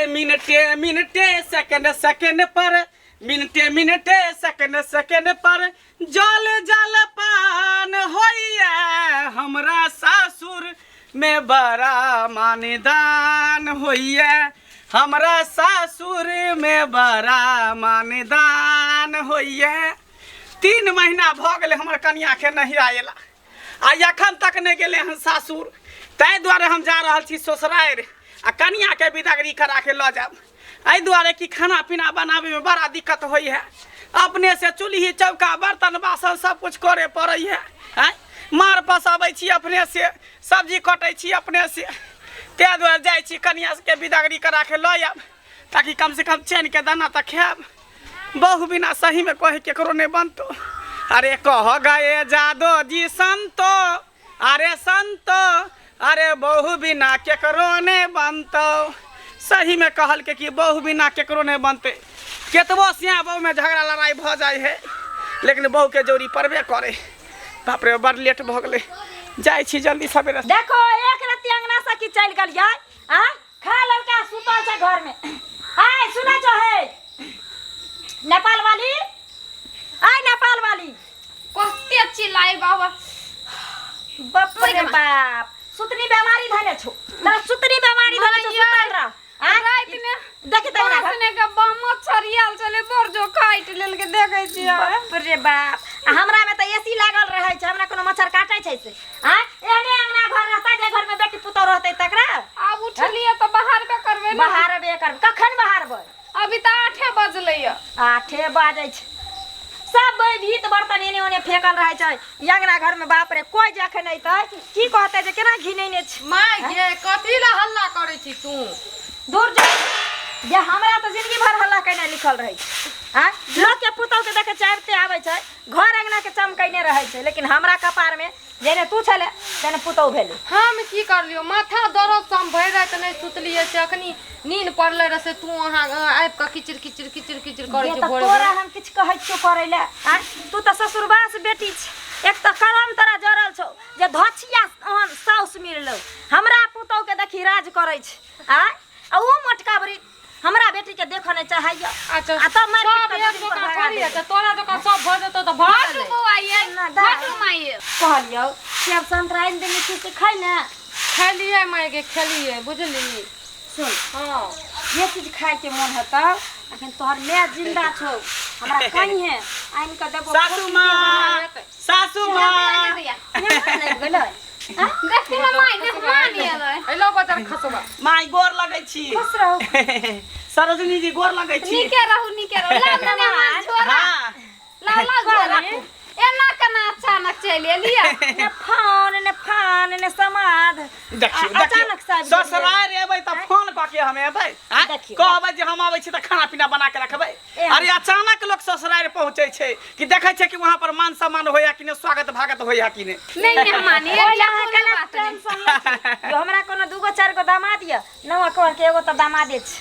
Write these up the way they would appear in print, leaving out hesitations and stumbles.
मिनटे मिनटे second second पर मिनटे मिनटे सेकंड सेकंड पर जल जल पान होइए हमरा सासुर में बड़ा मानदान होइए हमरा सासुर में बड़ा मानदान होइए 3 महीना भ गेले हमर कन्या के नहीं आएला आ एखन तक नहीं गेले हन सासुर ताहि द्वारे हम जा रहल छी ससुराल आ कन्या के विदागरी करा के ल जाब एहि द्वारे कि खाना पीना बनावे में बड़ा दिक्कत होई है अपने से चूल्ही चौका बर्तन बासन सब कुछ करे पड़े है मार पसाबै छी अपने से सब्जी कटै छी अपने से ताहि द्वारे जाइ छी कन्या के विदागरी करा के ल आब ताकि कम से कम चैन के दाना तक खाएब बहु बिना सही में कहे केकरो नहीं बनतो अरे कह गए जादो जी संतो अरे संतो अरे बहु बिना केकरो नहीं बनतो सही में कहल के कि बहु बिना केकरो नहीं बनते केतबो सिया बहु में झगड़ा लड़ाई भ जाए है लेकिन बहु के जोड़ी पड़बे करे बाप रे बड़ लेट भ गेले जाय छी जल्दी सवेरे देखो एक रत्ती अंगना से की चल गल जाय हां खा लड़का सुतल छै घर में आय सुना जो है नेपाल वाली आय नेपाल वाली कते अच्छी लाई बाबा बाप रे बाप सुतनी बीमारी धले छो ना सुतनी बीमारी धले छो सुतल रह रात में देख त ना ने के बम छरियाल चले बरजो काट लेल के देखे छी बाप रे बाप हमरा में त एसी लागल रहै छै हमरा कोनो मच्छर काटै छै से हां एने अंगना घर रहता जे घर में बेटी पुतौ रहतै तकरा अब उठलिए त बाहर पे करबे ना बाहर बे कर कखन बाहर बे अभी त 8 बजले 8 बाजै छै सब भीत बर्तन एने ओने फेकल रहै छै अंगना घर में बाप रे कोई जखन अइतै की कहतै जे केना घिनैने छै माय गे कथि ला हल्ला करै छी तू दूर जा जे हमरा त जिंदगी भर हल्ला कइने लिखल रहै छै हां लोग के पुतौ के देखे चाहते आबै छै घर अंगना के चमकइने रहै छै लेकिन हमरा कपार में जेने तू छले तेने पुतौ भेले हम की कर लियो माथा दर्द सम भइ रात नै सुतलिए से अखनी नींद पड़ले रह से तू वहां आइब के किचिर किचिर किचिर किचिर करै छ भोर तोरा हम किछ कहै छियो करै ले हां तू त ससुरबास बेटी छ एक त करम तोरा जरल छौ जे धछिया ओहन साउस मिललो हमरा पुतौ के देखी राज करै छ हां आ ओ मटका बरी हमरा बेटी के देख नहीं चाहिए अच्छा आ त मार सब एक जगह करी त तोरा जगह सब भ जतो त भाग बौआ ये भाग माई कहलियो सेब संतरा इन दिन की खाई ना खेलिए माई के खेलिए बुझली सुन हां ये चीज खाए के मन होता लेकिन तोहर मैं जिंदा छौ हमरा कहीं है आइन के देबो सासू मां नहीं गेलै देखी ना माई देख मानी आले हेलो बतर खसबा माई गोर लगै छी खुश रहो सरोजनी जी गोर लगै छी निके रहू ला ना छोरा हां ला छोरा एना कना अचानक चल एलिया ने फान ने समाद देखियो अचानक से ससुराल एबै त फोन क के हम एबै कहबै जे हम आबै छी त खाना पीना बना के रखबै अरे अचानक लोग ससुराल पहुंचै छै कि देखै छै कि वहां पर मान सम्मान होया कि ने स्वागत भागत होया कि ने नहीं मानी टेंशन जो हमरा कोनो दूगो चार गो दामाद य नवा कोन के एगो त दामादे छ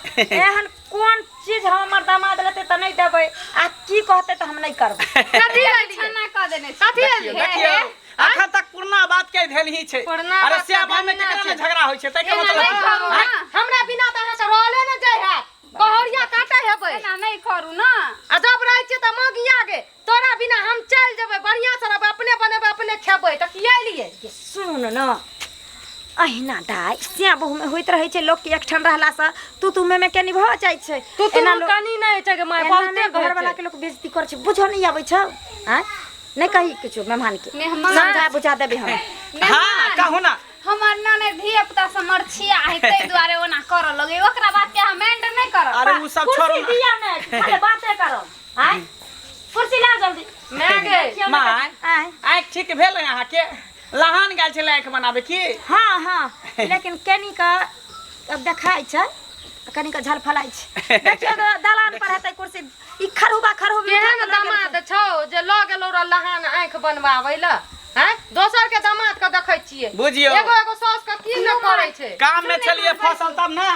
एहन कोन चीज हमर दामाद लेते त नहीं देबै आ की कहते त हम नहीं करबै कथि छना क देने कथि देखियो अखन तक पुरना बात के धेल ही छै अरे श्यामा में केकरा में झगड़ा होय छै त के मतलब हमरा बिना त अहाँ रहले न जाय है कहरिया काटे हेबै ना नहीं करू ना आ जब रहै छै त मगिया गे तोरा बिना हम चल जेबै बढ़िया से अपने बनेबै अपने खेबै त किया लिए सुन न अहिना दाई सिया बहु में होइत रहै छै लोग के एकठन रहला से तू में के निभा जाय छै तू कनी नहीं छै के माय बहुते घर वाला के लोग बेइज्जती कर छै बुझो नहीं आबै छ हां नहीं कही किछो मेहमान के समझा बुझा देबे हम हां कहू ना हमर नाने धिया पुता से मरछिया है तै द्वारे ओना कर लगे ओकरा बात के हम एंड नहीं करब अरे उ सब छोड़ो कुर्सी दिया ने खाली बातें करब हां कुर्सी ला जल्दी मैं गे माय आइ ठीक भेल यहां के लहान गेल छले आंख बनाबे की हां हां लेकिन कनी का अब देखाई छै कनी का झलफलाई छै देखियो दलान पर हेतै कुर्सी ई खरहुबा केहन दामाद छौ जे ल गेलो र लहान आंख बनवाबै ल हैं दोसर के दामाद के देखै छियै बुझियो एगो एगो सास के की न करै छै काम में चलिए फसल तब ना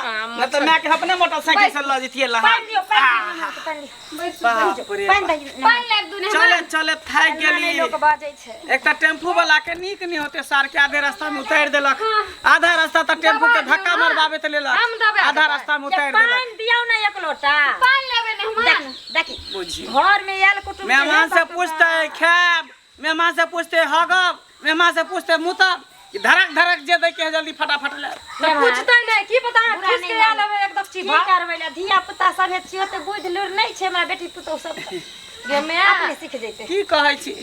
न तो मैं के अपने मोटरसाइकिल से ल जतिए लहा पानी दियो पानी बाप रे पाइन लाग दुने चले चले थाक गेली लोग बाजै छै एक टेम्पू वाला के नीक नहीं होते सार के आधे रास्ता में उतार देलक आधा रास्ता तक टेम्पू के धक्का मारबाबे त लेलक आधा रास्ता में उतार देलक पानी दियौ ना एक लोटा पाइन लेबे मेहमान देखी बुझियो घर में आयल कुटुंब मेहमान से पूछते खाब मेहमान से पूछते हगब मेहमान से पूछते मुतब धड़क धड़क जे दे के जल्दी फटाफट ले तो पूछते नहीं की पता है बुरा किस नहीं के माने। आलवे एकदम की चीभा करबै ला धिया पुता सब हे छियो त बुझ लूर नहीं छै हमरा बेटी पुतौ सब गे मैं अपने सीख जैते की कहै छी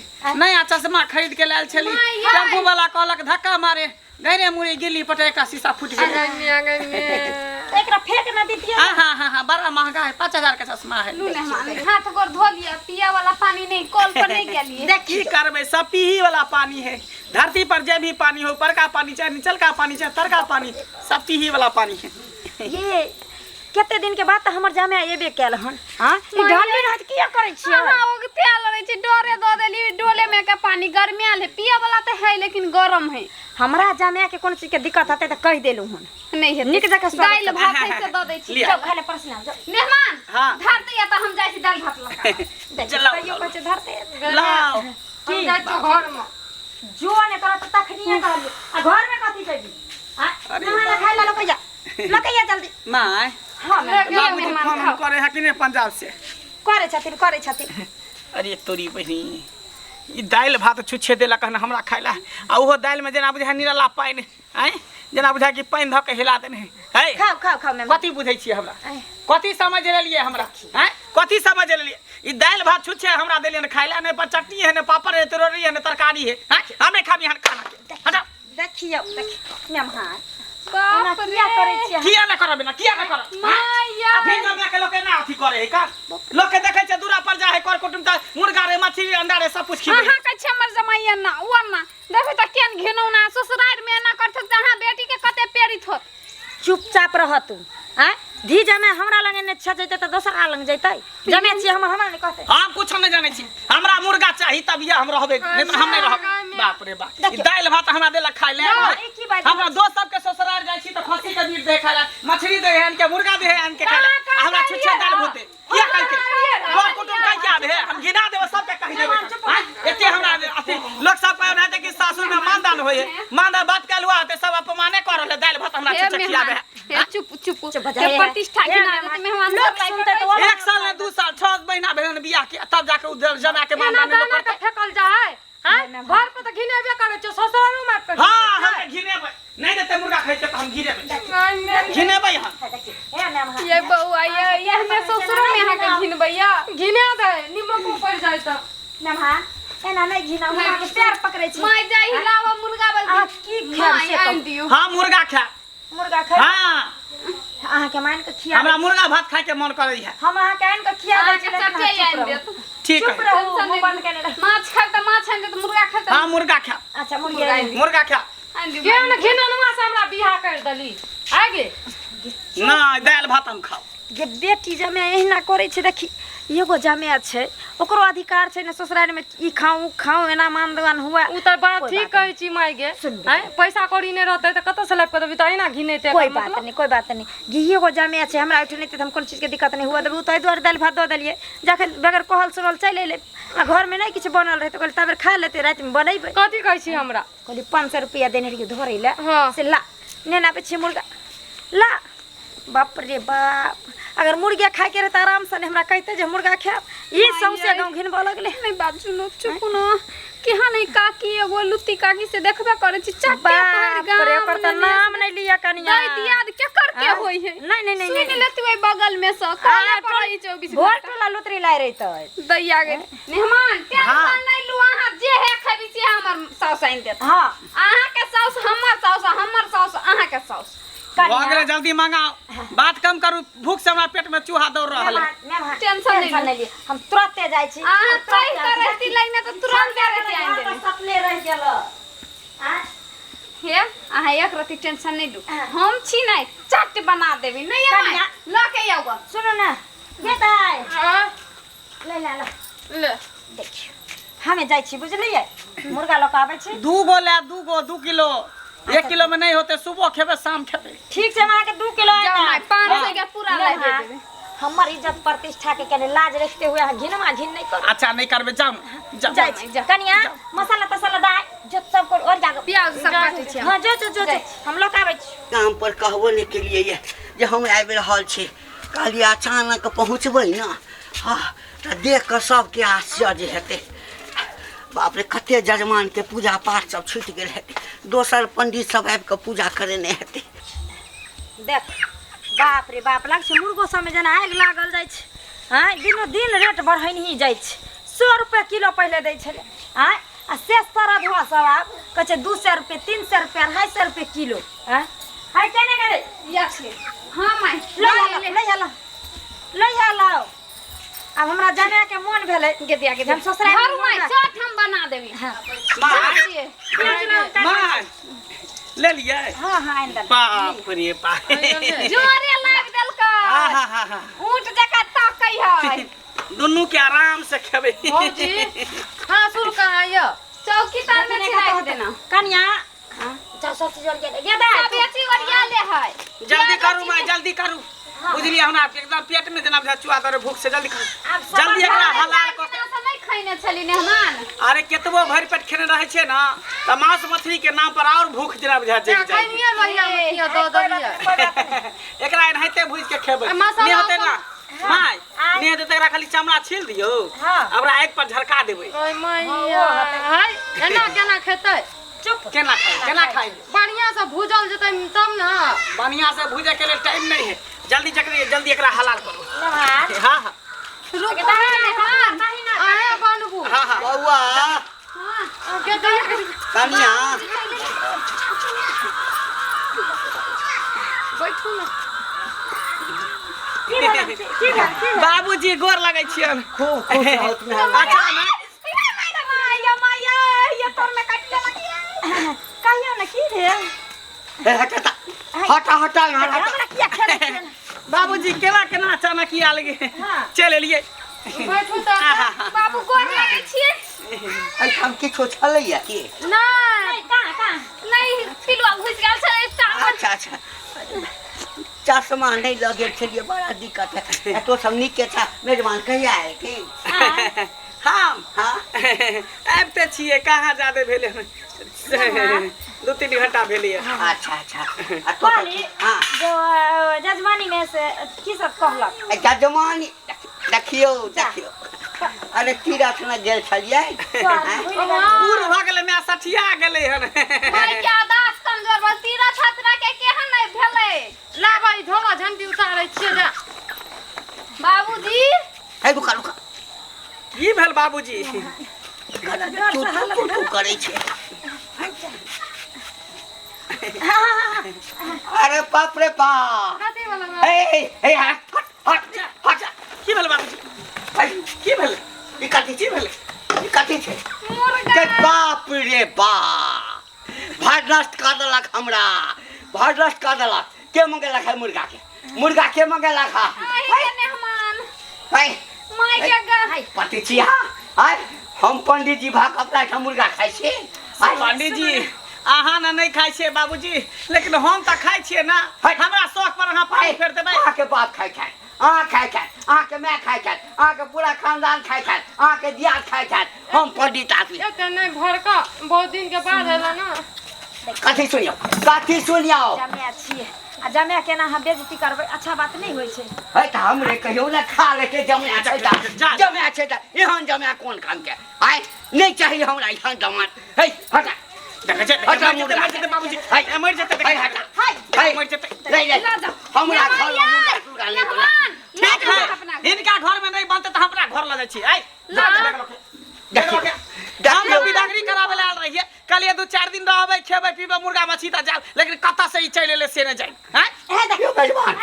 नया चश्मा खरीद के लायल छली टेम्पू वाला कहलक धक्का मारे गरे मुड़ी गिल्ली पटेका शीशा फूट गेल एकरा फेंक न दीतिए हाँ बड़ा महंगा है 5000 का चश्मा है मेहमान हाथ गोर धो लिया पिया वाला पानी नहीं कॉल पर नहीं गेलिए की करबै सब पीही वाला पानी है धरती पर जे भी पानी हो ऊपर का पानी चाहे नीचल का पानी चाहे तर का पानी सब पीही वाला पानी है ये केते दिन के बाद त हमर जामे एबे कैल हन हां ई ढाली रहत किया करै छियै हां ओ प्याल रहे छै डोरे दो देली डोले में के पानी गर्मियाल है पिया वाला त है लेकिन गरम है हमरा जामे के कोन चीज के दिक्कत हते त कह देलु हन नहीं है निक जका दाल भात है से दो दै छी लिया। जाओ खाले परसना जाओ मेहमान हाँ। धरते या त हम जाय छी दाल भात ला चलाओ, कहियो चलाओ। कछ धरते लाओ हम जाय छी घर में जो ने तोरा त तखनिए कहली आ घर में कथि करबी आ अरे नहा खाइ ला लकैया लकैया जल्दी माय हां बाबूजी फोन करे है कि नहीं पंजाब से करे छथिन अरे तोरी बहिनी ई दाल भात छुच्छे देला कहना हमरा खाइला आ ओहो दाल में जना बुझा निरला पाइन आय जना बुझा कि पाइन ध के हिला देने है खाओ मैं कथी बुझै छियै हमरा कथी समझ लेलिए हमरा हैं कथी समझ लेलिए ई दाल भात छुच्छे हमरा देलिए न खाइला ने पर चटनी है ने पापड़ है तरोरी है ने तरकारी है हैं हमें खाबी हन खाना के हटा देखियो मेहमान बाप रे क्या करै छियै किया न करबे ना किया न कर माया अभी जब के लोग ना अथी करे है का लोग के देखे छै दूरा पर जा है कर कुटुम त मुर्गा रे मछली अंडा रे सब कुछ खिबे अहाँ के छै हमर जमाइया ना ओ ना देखो त केन घेनौ ना ससुराल में ना करथ त अहाँ बेटी के कते पेरित होत चुपचाप रह तू हैं धी जमे हमरा लगे ने छ जैते त दोसर आ लग जैते जमे छी हमरा ने कहते हम कुछ नहीं जाने छी हमरा मुर्गा चाहिए तब ये हम रहबे नहीं तो हम नहीं रहब बाप रे बाप ई दाल भात हमरा देला खाइ ले हमरा दोस्त सब के ससुराल जाय छी त खस्सी के मीट दे खाइला मछली दे हन के मुर्गा दे हन के खाइला हमरा छुच्छे दाल भूते किया कह के वो कुटुम कह के आबे हम गिना देबे सब के कहि देबे एते हमरा अथी लोग सब कह रहे कि सासुर में मानदान होय मानदान बात कहलुआ ते सब अपमाने कर रहले दाल भात हमरा छुच्छे खियाबे चुप बजाए प्रतिष्ठा गिना दे मेहमान लोग सुनते तो एक साल ने 2 साल 6 महीना भेल बियाह के तब जाके उधर जमा के मानदान में लोग करते फेकल जाय हैं घर पे त घिनेबे करे छ ससुराल में कर हां हम घिनेबै नहीं देते मुर्गा खाइ के त हम घिनेबै घिनेबै हम ये बउआ ये हमें ससुर में यहां के घिनबैया घिना दे निमक ऊपर जाय त मेहमान एना नहीं घिना हमरा के पैर पकड़ै छी माय जाई हिलावा मुर्गा बल आ की खाब से आन दियो हां मुर्गा खा मुर्गा खाइ हां अहाँ के मान के खिया हमरा मुर्गा भात खाइ के मन करे है हम अहाँ के आन के खिया आ दै के छी चटे आन दे ठीक चुप है रहो मुंह बंद करने रह माछ खाय त माछ आन दे त मुर्गा खाय त हां मुर्गा खा अच्छा मुर्गा मुर्गा खा आन दियो केहन घिननुआ से हमरा बियाह कर दली आगे ना दाल भात हम खाओ जे बेटी जमे एहिना करे छै देखी एगो जमे छै ओकरो अधिकार छै ने ससुराल में ई खाऊ एना मानदान हुआ उ त बड़ा कोई ठीक बात कहै छी माय गे सुन हैं पैसा कौड़ी नै रहतै त कत से लाइब के देबी त एना घिनेते कोई बात नहीं गी एगो जमे छै हमरा उठने त हम कोन चीज के दिक्कत नहीं हुआ देबू तै दुआर दाल भात दो देलिए जखन बगैर कहल सुनल चल एले आ घर में नहीं किछ बनल रहे त कहली तबेर खा लेते रात में बनेबै कथि कहै छी हमरा कहली 500 रुपया देने रहिए धरे ले हाँ। से ला नेना पे छी मुर्गा ला बाप रे बाप अगर मुर्गा खाए के रहता आराम से हमरा कहते जे मुर्गा खाब ई सौसे गांव घिनबा लगले नहीं बात सुनो चुप न केहा नहीं काकी एगो लुत्ती काकी से देखबे करे छी चट्टे पर बाप रे ओकर त नाम नहीं लिया कनिया दई दियाद के करके होई है नहीं सुन लेती ओई बगल में से काला पड़ई 24 भोर टोला लुतरी लाई रही त दैया गे मेहमान टेंशन नहीं लू अहाँ जे है खबी से हमर साउस आइन देत हां अहाँ के साउस हमर साउस अहाँ के साउस भगरे जल्दी मंगाओ बात कम करू भूख से हमरा पेट में चूहा दौड़ रहल है टेंशन नहीं ले हम तुरंते जाय छी अहाँ कहि कर रहती लाइन त तुरंत दे रहती आइन दे सपने रह गेल आ हे अहाँ एक रति टेंशन नहीं लू हम छी नहीं चट बना देबी नहीं कन्या। ल के आउ सुनो ना बेटा हां ले ले ले देखियो हमें जाय छी बुझलिए मुर्गा लोग आबै छै 2 गो ले 2 किलो 1 किलो में नहीं होते सुबह खेबे शाम खेबे ठीक छै हम अहाँके 2 किलो जाओ आटा माय 500 के पूरा लै दे देबे हमर इज्जत प्रतिष्ठा के कने लाज रखते हुए अहाँ घिनमा घिन नहीं करू अच्छा नहीं करबे जाओ जाइ छी कनिया मसाला तसाला दाय जत सब को और जागो प्याज सब काटै छी हां जो हम लोग आबै छी काम पर कहबो नहीं के लिए जे हम आबि रहल छी कहलिए अचानक पहुँचबै ना हाँ तो देख कर सबके आश्चर्य हेतै बाप रे कते जजमान के पूजा पाठ सब छूटि गेल हेतै दोसर पंडित सब आबि के पूजा करेने हेतै देख बाप रे बाप लाग छै मुर्गो सब में जेना आग लागल जाइ छै हां दिनो दिन रेट बढ़ैन ही जाइ छै 100 रुपए किलो पहले दै छले हां आ शेष तरह धुआ सब आब कहै छै 200 रुपए 300 रुपए 250 रुपए किलो हां हाय केने करे या छै हां माय ले आलो अब हमरा जाने के मन भेलै के दिया के हम ससुराल घर माय चट हम बना देबी मां ले लिए हां आइंदा बाप रे बाप जोरे लाग देलका आहा ऊंट जका ताकै है दोनों के आराम से खेबे भौजी हां शुरू कहाँ ये चौकी तार में छिड़ा देना कन्या जा सब चीज और ये दे बेची ओरिया ले है जल्दी करू मां जल्दी करू बुझलिए हमरा एकदम पेट में जेना चुआ दरे भूख से जल्दी करू जल्दी एकरा हलाल कर से नहीं खैने छली मेहमान अरे केतबो भरि पेट खेने रहे छे ना त मांस मछली के नाम पर और भूख जना बुझा जाए खैनिए बढ़िया मछिया दो दलिए एकरा एनाहिते भूज के खेबै मसाला नहीं होते ना माय नहीं होते त एकरा खाली चमड़ा छील दियो हमरा एक पर झरका देबै ओए मैया हाय केना खेतै चुप केना खाई बढ़िया से भूजल जतै तब ना बढ़िया से भूजे के लिए टाइम नहीं है जल्दी एकरा हलाल करू नहार हां हां रुक मेहमान आए बनबू हां हां बौआ के दे कन्या बैठू ना बाबूजी गोर लगै छियन खूब खुश होत में अचानक माया ये तोर में काट लगी कहियो न की रे हटा हमरा किया खेले बाबूजी केना अचानक आ लगे चल एलिए बैठू तो बाबू गोर लगे छिए हम किछो छलैया की नहीं कहां नहीं पिलुआ घुस गेल छले टांग अच्छा चश्मा नहीं लगे छलिए बड़ा दिक्कत है तो सब नीक के था मेजबान कहिया आए थे हम हाँ आबते छिए कहाँ जादे भेले 2-3 घंटा भेलिए अच्छा कहली हाँ जो जजमानी में से की सब कहलक जजमानी देखियो अरे तीरथ में गेल छलिए बूढ़ भ गेले मैं सठिया गेले हन भाई क्या दास कमजोर बा तीरा छात्रा के केहन नहीं भेले लाबै झोला झंडी उतारै छियै जा बाबूजी है रुका की भेल बाबूजी चुटू करे छे अरे बाप रे बाप कथी वाला हे हट की भेल बाबूजी की भेल ई कथी छे मुर्गा के बाप रे बाप भाड़ नष्ट कर देलक हमरा भाड़ नष्ट कर देलक के मंगेलक है मुर्गा के मंगेलक है आई मेहमान है माय के गा पति छिया आय हम पंडित जी भाग अपना मुर्गा खाइ छी पंडित जी अहाँ ना नहीं खाई छे बाबूजी लेकिन हम तो खाई छे ना हमरा शौक पर अहाँ पानी फेर देबै अहाँ के बाप खाइ अहाँ खाइ अहाँ के मैं खाइ अहाँ के पूरा खानदान खाइ अहाँ के दियाद खाइ हम पंडित आदमी एते नहीं घर का बहुत दिन के बाद एला ना कथी सुनियो जमे छिए आ जमे केना हम बेइज्जती करबै अच्छा बात नहीं होय छै है त हमरे कहियो ना खा लेके जमे छै त एहन जमे कोन काम के आय नहीं चाहिए हमरा एहन जमान है हटा देखे छे मर जेते बाबूजी मर जेते मर जेते ले हमरा घर में मुर्गा नहीं बोला ठीक है इनका घर में नहीं बनते तो हमरा घर ल जाय छी आई हम लोग बिदागरी करावे आल रहिए कलिए 2-4 दिन रहबै खेबै पीबै मुर्गा मछली त जाल लेकिन कत्ता से ई चले ले से न जाई हैं ए देखियो मेजबान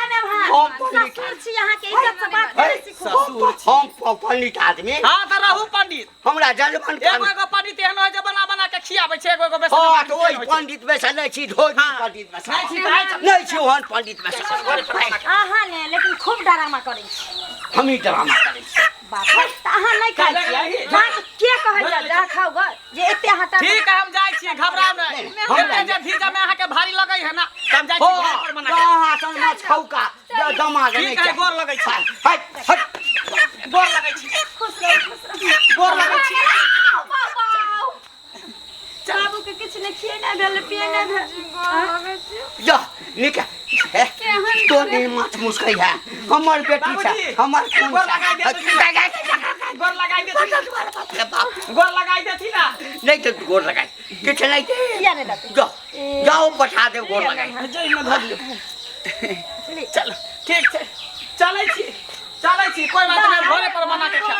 हम पंडित ससुर छी अहाँ के इज्जत से बात करे सिखो ससुर छी हम पंडित आदमी हां त रहू पंडित हमरा जजमान एगो पंडित एहन होय जे बना के खियाबै छै एगो बेसन हां तो ओइ पंडित बेसन नहीं छी ढोली पंडित बेसन नहीं छी ओहन पंडित बेसन अहाँ ने लेकिन खूब डरामा करै छी हम ही ड्रामा करै छी बाप अहाँ नहीं खाइ छियै भात के कहै जा जा खाओ ग जे एते हटा ठीक है हम जाइ छी घबराओ नहीं एते जे धीजा में अहाँ के भारी लगै है ना हम जाइ छी घर पर बना के कहाँ सन मत खाऊ का दमाद नहीं ठीक है गोर लगै छी हट हट गोर लगै छी खुश रह गोर लगै छी बाबू के किछ नहीं खिए ना भेल पिए ना भेल जा निका तो नहीं मत मुस्काई है हमर बेटी छ हमर खून गोर लगाई दे गोर लगाई दे गोर लगाई दे थी ना नहीं तो गोर लगाई किछ नहीं किया नहीं देते जाओ जाओ पठा दे गोर लगाई जय में धर लियो चल ठीक छै चलै छी कोई बात नहीं घरे पर बना के खा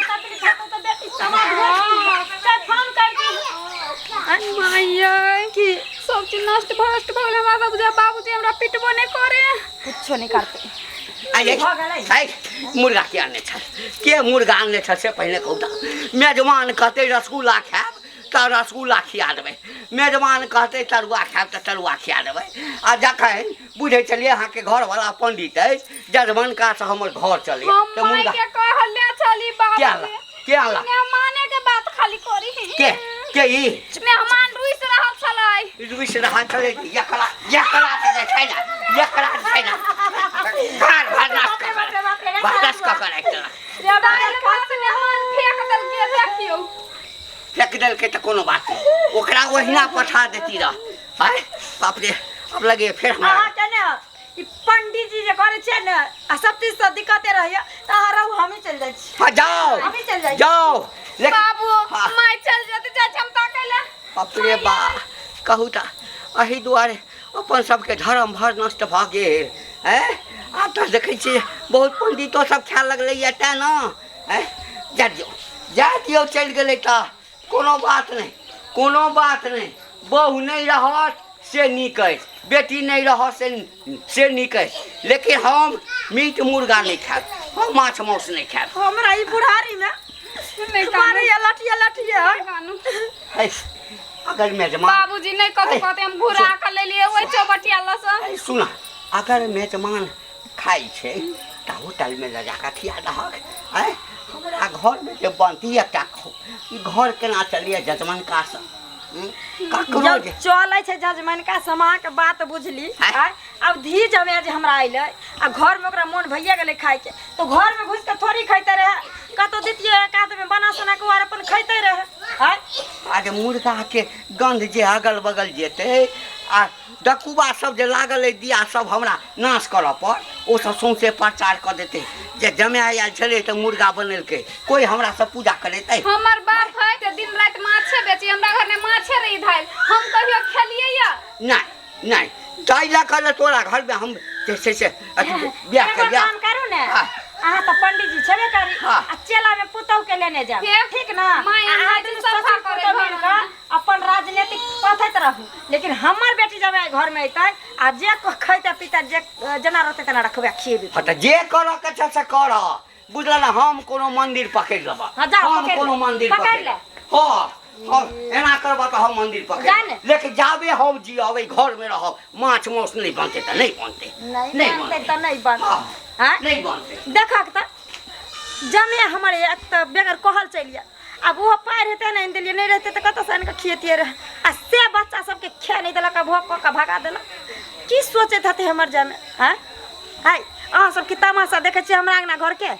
फोन कर दी माया की सब चीज नष्ट भ्रष्ट भ गेल बाबूजी हमरा पिटबो नहीं करे कुछो नहीं करते आई मुर्गा के आने छ के मुर्गा आने छ से पहले कहू त मेजमान कहते रसगुल्ला खाब त रसगुल्ला खिया देबै मेजमान कहते तरुआ खाब त तरुआ खिया देबै आ जखन बुझे चलिए अहाँ के घर वाला पंडित है जजमान का से हमर घर चली हम त मुर्गा के कहले चली बाबूजी के आला मेहमाने के बात खाली करी के ई मेहमान रुइस रहल छलै रुइस रहा चले एकरा से छै ना एकरा छै ना घर भर नाश कर एकरा रे बात मेहमान फेंक देल के देखियो फेंक देल के त कोनो बात नहीं ओकरा ओहिना पठा देती रह हाय बाप रे अब लगे फिर हमरा अहाँ के ने ई पंडित जी जे करे छै ने आ सब चीज से दिक्कते रहैया त अहाँ रहू हम ही चल जाइ छी हाँ जाओ हम ही चल जाइ जाओ बाबू हाँ। माय चल जते जा क्षमता कैला बाप रे बा कहू त अही दुआरे अपन सबके धर्म भर नष्ट भ गेल हैं आ त देखै छी बहुत पंडितो सब खाय लगलै या त न हैं जा दियो चल गेलै त कोनो बात नहीं बहू नहीं रहत से नीक अछि बेटी नहीं रहत से नीक अछि लेकिन हम मीट मुर्गा नहीं खाएब हम माछ मांस नहीं खाएब हमरा ई बुढ़ारी में नहीं मारे या लठिया कानू है अगर मेजमान बाबूजी नहीं कथु कहते हम घुरा के ले लिए ओइ चौबटिया लस सुना अगर मेजमान खाई छे त होटल में ले जाकर खिया दहक हैं हमरा घर में जे बनती एकटा ई घर केना चलिए जजमान का से ककरो जब जे चलै छै जजमान का समा के बात बुझली आय। अब धी जमे जे हमरा आइले आ घर में ओकरा मन भैया गेले खाए के तो घर में घुस के थोड़ी खैते रहे कतो दितिए एक आध में बना सुना के और अपन खैते रहे हाय आगे मुर्गा के गंध जे अगल बगल जेते आ डकुबा सब जे लागल है दिया सब हमरा नाश करऽ पर ओ सब सौंसे प्रचार कर देते जे जमे आयल छले त मुर्गा बनेलकै कोई हमरा सब पूजा करेतै हमर बाप है त दिन रात माछे बेची हमरा घर में माछे रही धाइल हम कहियो खेलिए या नहीं ताइला कर तोरा घर में हम जैसे से ब्याह कर काम करू ने हाँ। अहाँ तो पंडित जी छबे करी हाँ। आ चेला में पुतौ के लेने जाब ठीक ना माय अहाँ दिन दिन सफा सफा करे करे घर में। अपन राजनीतिक पथैत रहू लेकिन हमर बेटी जब घर में अइतै आ जे खैते पीते जे जना रहते तना रखबे खिएबे हट जे कर के छ से कर बुझला ना हम कोनो मंदिर पकड़ लेब हाँ, जाओ, हम पकड़ कोनो ले। मंदिर पकड़ पकड़ ले। हां एना करबा त हम मंदिर जा पकड़ ने। लेकिन जाबे हम जियबै घर में रहब माछ मांस नहीं बनते त नहीं बनते नहीं बनते तो नहीं बन हाँ, हां नहीं बनते देखक त जमे हमर एक त बेगर कहल चलिया अब वो पार हेते नहीं दिलिए नहीं रहते तो कत सन के खिएतिए रह आ से बच्चा सब के खे नहीं देलक भोक के भगा देलक की सोचे थे हमर जमे हैं हाय अहाँ सब की तमाशा देखे छी हमरा अंगना घर के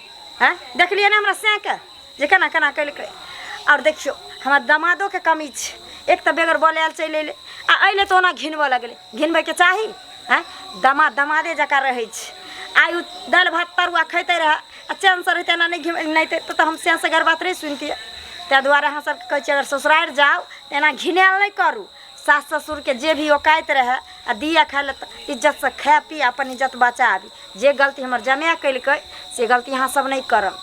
हैं देखलिए ना हमरा से के जे केना केना कइलकै और देखियो हमर दामादो के कमी छ एक त बेगर बोले आल चले ले आ अइले तो ओना घिनबो लगले घिनबे के चाही हैं दामादे जका रहै छ आयु दाल भात तरुआ खैते रह आ चैन से रहते ना नहीं तो हम से गर बात नहीं सुनती तै दुआरे अहाँ सब कहै छी अगर ससुराल जाओ एना घिनाल नहीं करू सास ससुर के जे भी औकात रहे आ दिया खाए ले इज्जत से खा पी अपन इज्जत बचा आबी जे गलती हमर जमे कैलकै से गलती अहाँ सब नहीं करब।